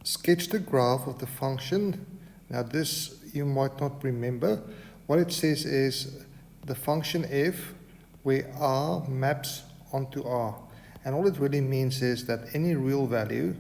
sketch the graph of the function. Now this you might not remember. What it says is the function f where r maps onto r. And all it really means is that any real value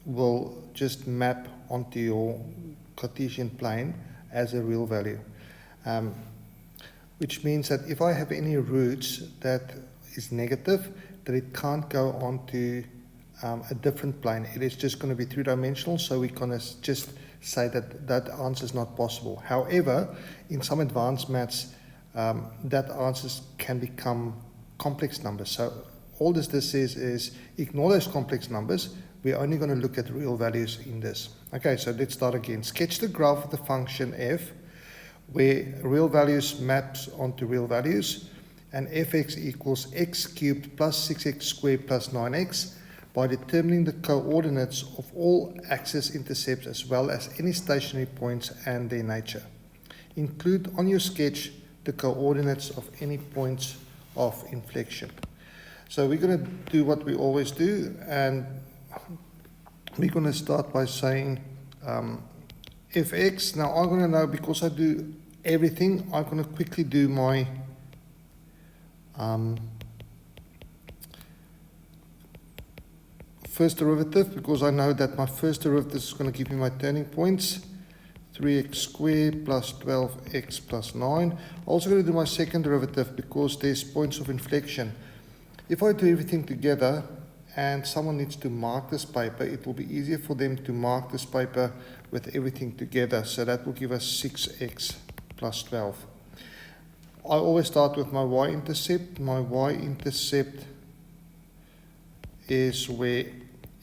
will just map onto your Cartesian plane as a real value. Which means that if I have any roots that is negative, that it can't go onto a different plane. It is just going to be three-dimensional, so we can just say that that answer is not possible. However, in some advanced maths, that answers can become complex numbers. So all this says is ignore those complex numbers. We're only going to look at real values in this. Okay, so let's start again. Sketch the graph of the function f where real values maps onto real values, and fx equals x cubed plus 6x squared plus 9x by determining the coordinates of all axis intercepts as well as any stationary points and their nature. Include on your sketch the coordinates of any points of inflection. So we're going to do what we always do, and we're going to start by saying fx. Now I'm going to know, because I do everything, I'm going to quickly do my first derivative, because I know that my first derivative is going to give me my turning points. 3x squared plus 12x plus 9. I'm also going to do my second derivative because there's points of inflection. If I do everything together and someone needs to mark this paper, it will be easier for them to mark this paper with everything together. So that will give us 6x plus 12. I always start with my y-intercept. My y-intercept is where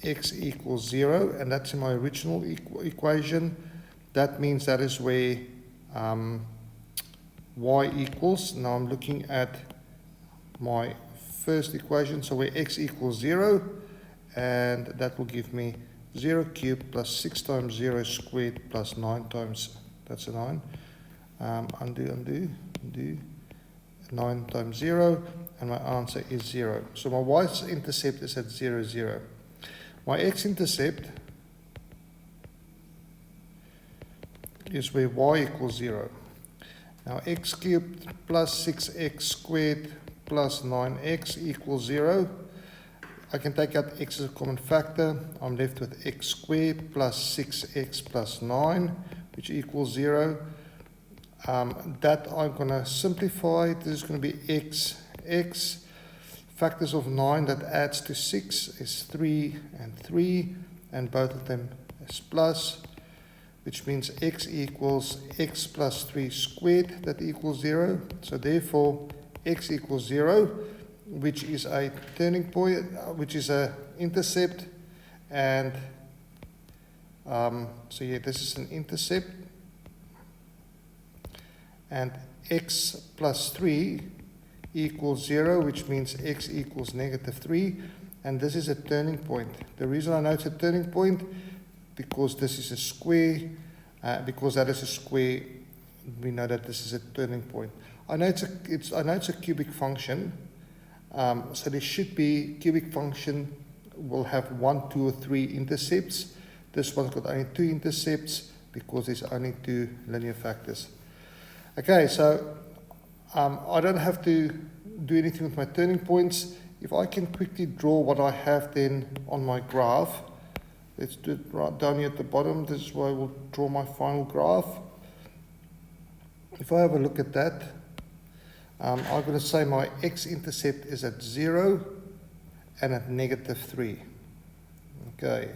x equals 0, and that's in my original equation. That means that is where y equals. Now I'm looking at my first equation, so where x equals 0, and that will give me 0 cubed plus 6 times 0 squared plus 9 times, that's a 9, undo, 9 times 0, and my answer is 0. So my y-intercept is at 0, 0. My x-intercept is where y equals 0. Now x cubed plus 6x squared plus 9x equals 0. I can take out x as a common factor. I'm left with x squared plus 6x plus 9, which equals 0. That I'm going to simplify. This is going to be x. Factors of 9 that adds to 6 is 3 and 3, and both of them is plus, which means x equals x plus 3 squared, that equals 0. So therefore x equals 0, which is a turning point, which is a intercept, and so yeah, this is an intercept, and x plus 3 equals 0, which means x equals negative 3, and this is a turning point. The reason I know it's a turning point, because this is a square, because that is a square, we know that this is a turning point. I know it's a cubic function, so there should be, cubic function will have 1, 2, or 3 intercepts. This one's got only 2 intercepts because there's only 2 linear factors. Okay, so I don't have to do anything with my turning points. If I can quickly draw what I have then on my graph, let's do it right down here at the bottom. This is where I will draw my final graph. If I have a look at that, I'm going to say my x-intercept is at 0 and at negative 3. Okay.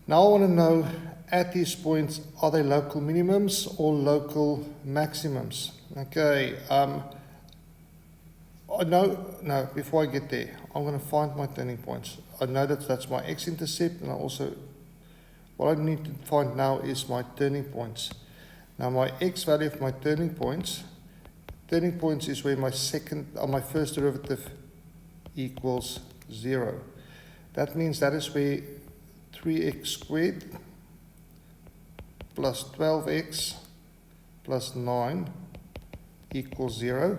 Now I want to know, at these points, are they local minimums or local maximums? Okay. I know, no, before I get there, I'm going to find my turning points. I know that that's my x-intercept, and I also, what I need to find now is my turning points. Now my x value of my turning points is where my first derivative equals 0. That means that is where 3x squared plus 12x plus 9 equals 0.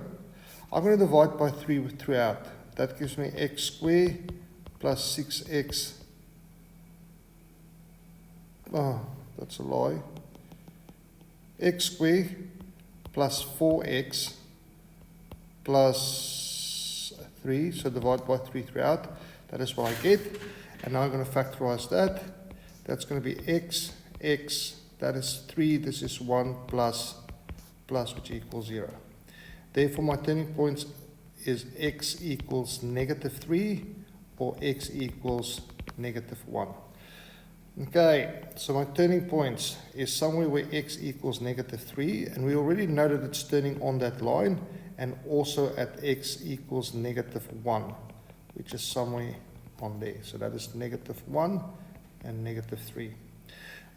I'm going to divide by 3 throughout. That gives me x squared plus 6x that's a lie, x squared plus 4x plus 3, so divide by 3 throughout, that is what I get. And now I'm going to factorize that. That's going to be x, that is 3, this is 1 plus, which equals 0. Therefore, my turning point is x equals -3 or x equals -1. Okay, so my turning point is somewhere where x equals -3, and we already know that it's turning on that line, and also at x equals -1, which is somewhere on there. So that is -1 and -3.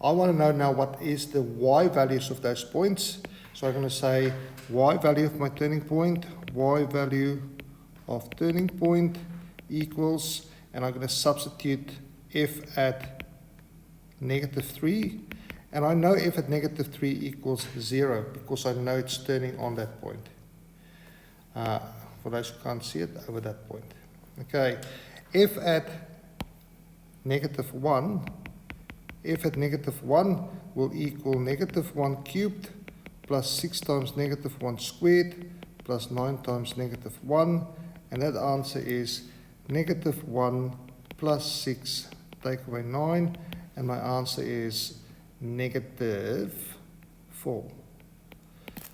I want to know now what is the y values of those points. So I'm going to say y value of my turning point, y value of turning point equals, and I'm going to substitute f at -3, and I know f at -3 equals 0 because I know it's turning on that point. For those who can't see it, over that point. Okay, f at -1, will equal -1 cubed plus 6 times -1 squared plus 9 times -1, and that answer is -1 plus 6, take away 9, and my answer is -4.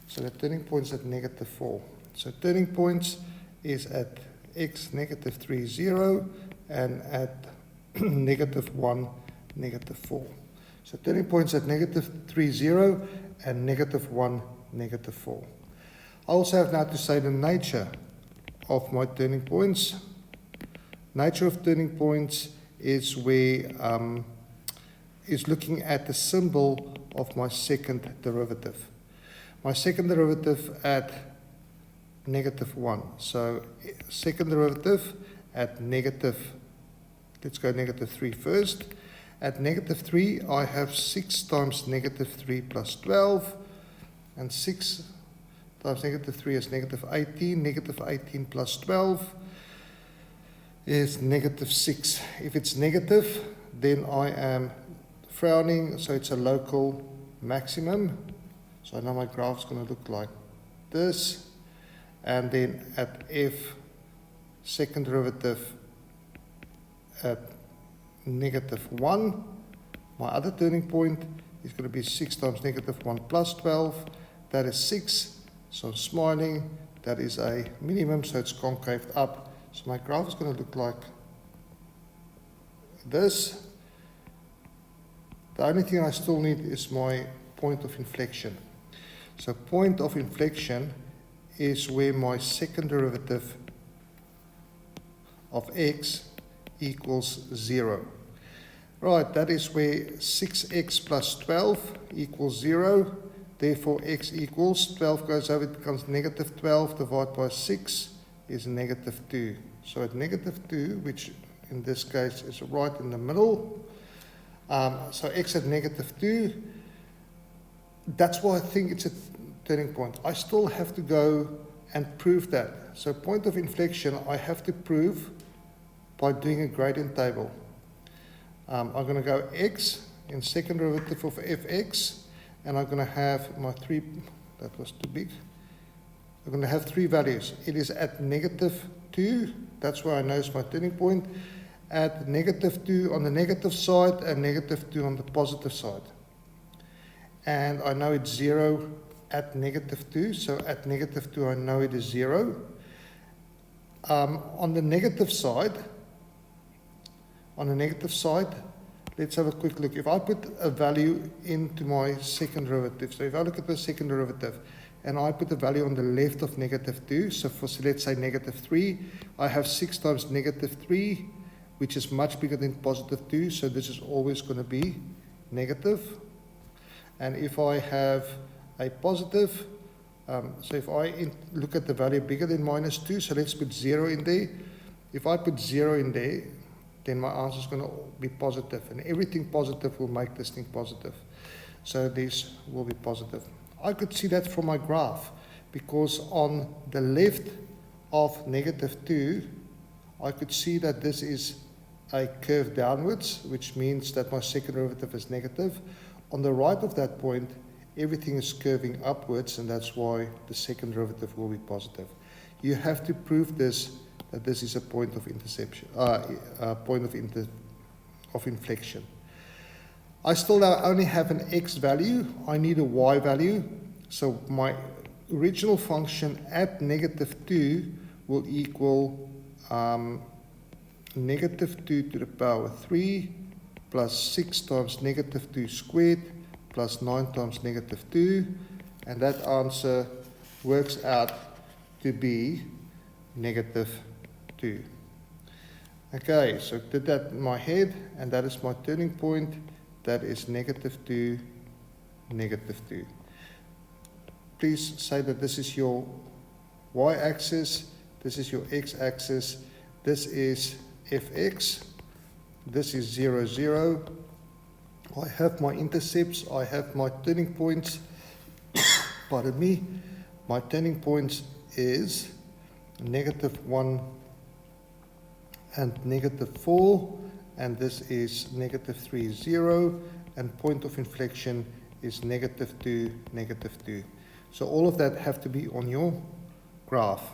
So the turning point is at -4. So turning points is at x -3, 0, and at -1, -4. So turning points at -3, 0, and -1, -4. I also have now to say the nature of my turning points. Nature of turning points is where is looking at the symbol of my second derivative. My second derivative at -1. So second derivative at let's go -3 first. At -3, I have 6 times -3 plus 12, and 6 times -3 is -18. -18 plus 12 is -6. If it's negative, then I am frowning, so it's a local maximum. So now my graph is going to look like this. And then at f, second derivative at -1, my other turning point is going to be 6 times -1 plus 12. That is 6. So I'm smiling. That is a minimum, so it's concaved up. So my graph is going to look like this. The only thing I still need is my point of inflection. So point of inflection is where my second derivative of x equals 0. Right, that is where 6x plus 12 equals 0. Therefore, x equals 12 goes over, it becomes -12 divided by 6 is -2. So at -2, which in this case is right in the middle, so x at -2, that's why I think it's a turning point. I still have to go and prove that. So point of inflection, I have to prove by doing a gradient table. I'm going to go x in second derivative of fx, and I'm going to have my 3, that was too big. I'm going to have 3 values. It is at -2, that's where I know it's my turning point, at -2 on the negative side and -2 on the positive side. And I know it's 0 at -2, so at -2 I know it is 0. On the negative side, let's have a quick look. If I put a value into my second derivative, so if I look at the second derivative and I put a value on the left of -2, so for let's say -3, I have 6 times -3, which is much bigger than +2, so this is always going to be negative. And if I have a positive, so if I look at the value bigger than -2, so let's put 0 in there. If I put 0 in there, then my answer is going to be positive, and everything positive will make this thing positive. So this will be positive. I could see that from my graph, because on the left of -2, I could see that this is a curve downwards, which means that my second derivative is negative. On the right of that point, everything is curving upwards, and that's why the second derivative will be positive. You have to prove this, that this is a point of interception, of inflection. I still now only have an x value. I need a y value. So my original function at -2 will equal -2 to the power 3 plus 6 times -2 squared plus 9 times -2. And that answer works out to be -2. Okay, so I did that in my head, and that is my turning point. That is -2, -2. Please say that this is your y-axis, this is your x-axis, this is fx, this is 0, 0. I have my intercepts, I have my turning points. Pardon me. My turning points is -1 and -4, and this is -3, 0, and point of inflection is -2, -2. So all of that have to be on your graph.